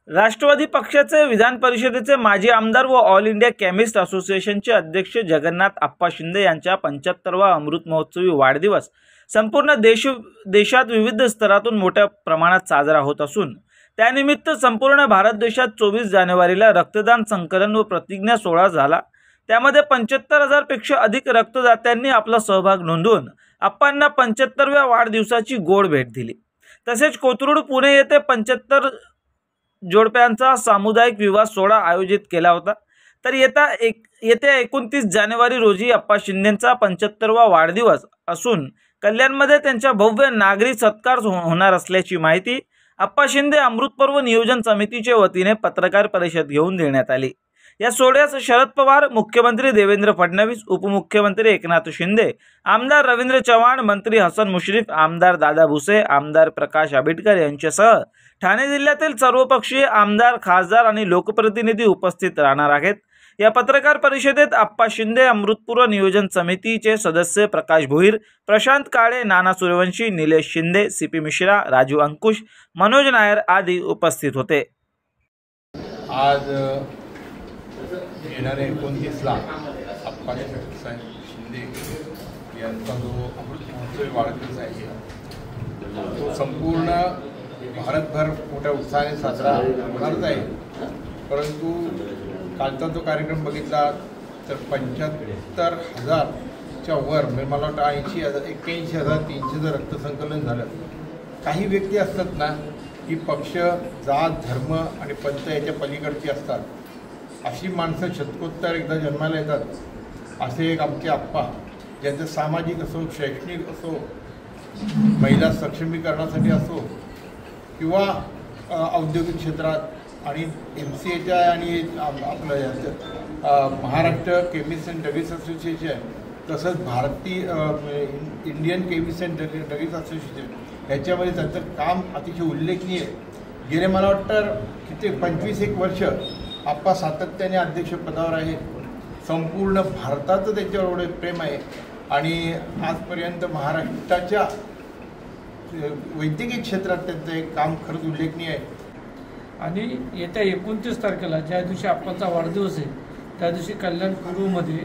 राष्ट्रवादी पक्षाचे विधान परिषदेचे माजी आमदार व ऑल इंडिया केमिस्ट असोसिएशनचे अध्यक्ष जगन्नाथ आप्पा शिंदे यांचा 75वा अमृत महोत्सवी वाढदिवस संपूर्ण देशात विविध स्तरातून मोठ्या प्रमाणात साजरा होत असून त्यानिमित्त संपूर्ण भारत देशात 24 जानेवारीला रक्तदान संकलन व प्रतिज्ञा सोहळा झाला। त्यामध्ये 75,000 पेक्षा अधिक रक्तदात्यांनी आपला सहभाग नोंदवून आप्पांना 75व्या वाढदिवसाची गोड भेट दिली। तसेच कोथरूड पुणे येथे 75 जोडप्यांचा सामुदायिक विवाह सोहळा आयोजित केला होता। तर येत्या 29 जानेवारी रोजी आप्पा शिंदेंचा 75वा वाढदिवस असून कल्याणमध्ये त्यांचा भव्य नागरी सत्कार होणार असल्याची माहिती आप्पा शिंदे अमृत पर्व नियोजन समितीच्या वतीने पत्रकार परिषद घेऊन देण्यात आली। या सोहळ्यास शरद पवार, मुख्यमंत्री देवेंद्र फडणवीस, उपमुख्यमंत्री एकनाथ शिंदे, आमदार रवींद्र चव्हाण, मंत्री हसन मुश्रीफ, आमदार दादा भुसे, आमदार प्रकाश आंबेडकर यांच्यासह ठाणे जिल्ह्यातील सर्वपक्षीय आमदार, खासदार आणि लोकप्रतिनिधी उपस्थित राहणार आहेत। या पत्रकार परिषदेत आप्पा शिंदे अमृतपूर्व नियोजन समितीचे सदस्य प्रकाश भोईर, प्रशांत काळे, नाना सूर्यवंशी, निलेश शिंदे, सीपी मिश्रा, राजू अंकुश, मनोज नायर आदी उपस्थित होते। आज येणाऱ्या 29ला आप्पा शिंदे यांचा जो अमृत महोत्सवी वाढदिवस आहे तो संपूर्ण भारतभर मोठ्या उत्साहाने साजरा होणारच आहे। परंतु कालचा जो कार्यक्रम बघितला तर 75,000च्या वर म्हणजे मला वाटतं 81,300 रक्तसंकलन झालं। काही व्यक्ती असतात ना की पक्ष, जात, धर्म आणि पंथ याच्या पलीकडची असतात, अशी माणसं शतकोत्तर एकदा जन्माला येतात। असे एक आमचे आप्पा ज्यांचं सामाजिक असो, शैक्षणिक असो, महिला सक्षमीकरणासाठी असो किंवा औद्योगिक क्षेत्रात आणि MCAच्या आणि आपलं याचं Maharashtra chemist and druggist association तसंच भारतीय Indian chemist and druggist association याच्यामध्ये त्यांचं काम अतिशय उल्लेखनीय आहे। गेले मला वाटतं किती 25-1 वर्ष आप्पा सातत्याने अध्यक्षपदावर आहे। संपूर्ण भारताचं त्याच्यावर एवढे प्रेम आहे आणि आजपर्यंत महाराष्ट्राच्या वैद्यकीय क्षेत्रात त्यांचं एक काम खरंच उल्लेखनीय आहे। आणि येत्या 29 तारखेला ज्या दिवशी आप्पांचा वाढदिवस आहे त्या दिवशी कल्याण पूर्वमध्ये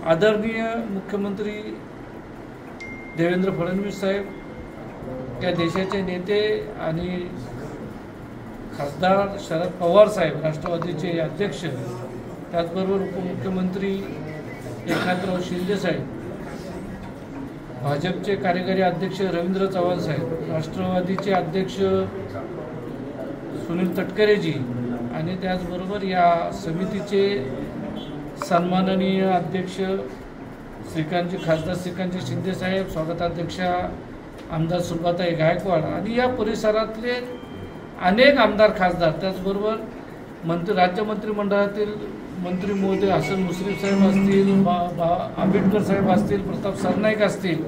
आदरणीय मुख्यमंत्री देवेंद्र फडणवीस साहेब, या देशाचे नेते आणि खासदार शरद पवार साहेब राष्ट्रवादीचे अध्यक्ष, त्याचबरोबर उपमुख्यमंत्री एकनाथराव शिंदे साहेब, भाजपचे कार्यकारी अध्यक्ष रवींद्र चव्हाण साहेब, राष्ट्रवादीचे अध्यक्ष सुनील तटकरेजी आणि त्याचबरोबर या समितीचे सन्माननीय अध्यक्ष खासदार श्रीकांतजी शिंदे साहेब, स्वागताध्यक्षा आमदार सुलभाताई गायकवाड आणि या परिसरातले अनेक आमदार, खासदार, त्याचबरोबर राज्य मंत्रिमंडळातील मंत्री महोदय हसन मुश्रीफ साहेब असतील, आंबेडकर साहेब असतील, प्रताप सरनाईक असतील,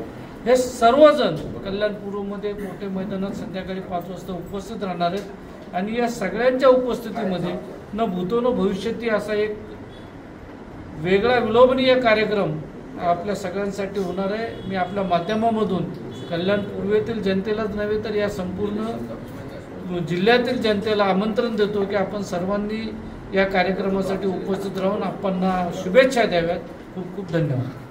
हे सर्वजण कल्याण पूर्वमध्ये मोठे मैदानात संध्याकाळी 5 वाजता उपस्थित राहणार आहेत। आणि या सगळ्यांच्या उपस्थितीमध्ये न भूतो न भविष्यती असा एक वेगळा विलोभनीय कार्यक्रम आपल्या सगळ्यांसाठी होणार आहे। मी आपल्या माध्यमामधून कल्याण पूर्वेतील जनतेलाच नव्हे तर या संपूर्ण जिल्ह्यातील जनतेला आमंत्रण देतो की आपण सर्वांनी या कार्यक्रमासाठी उपस्थित राहून आप्पांना शुभेच्छा द्याव्यात। खूप खूप धन्यवाद।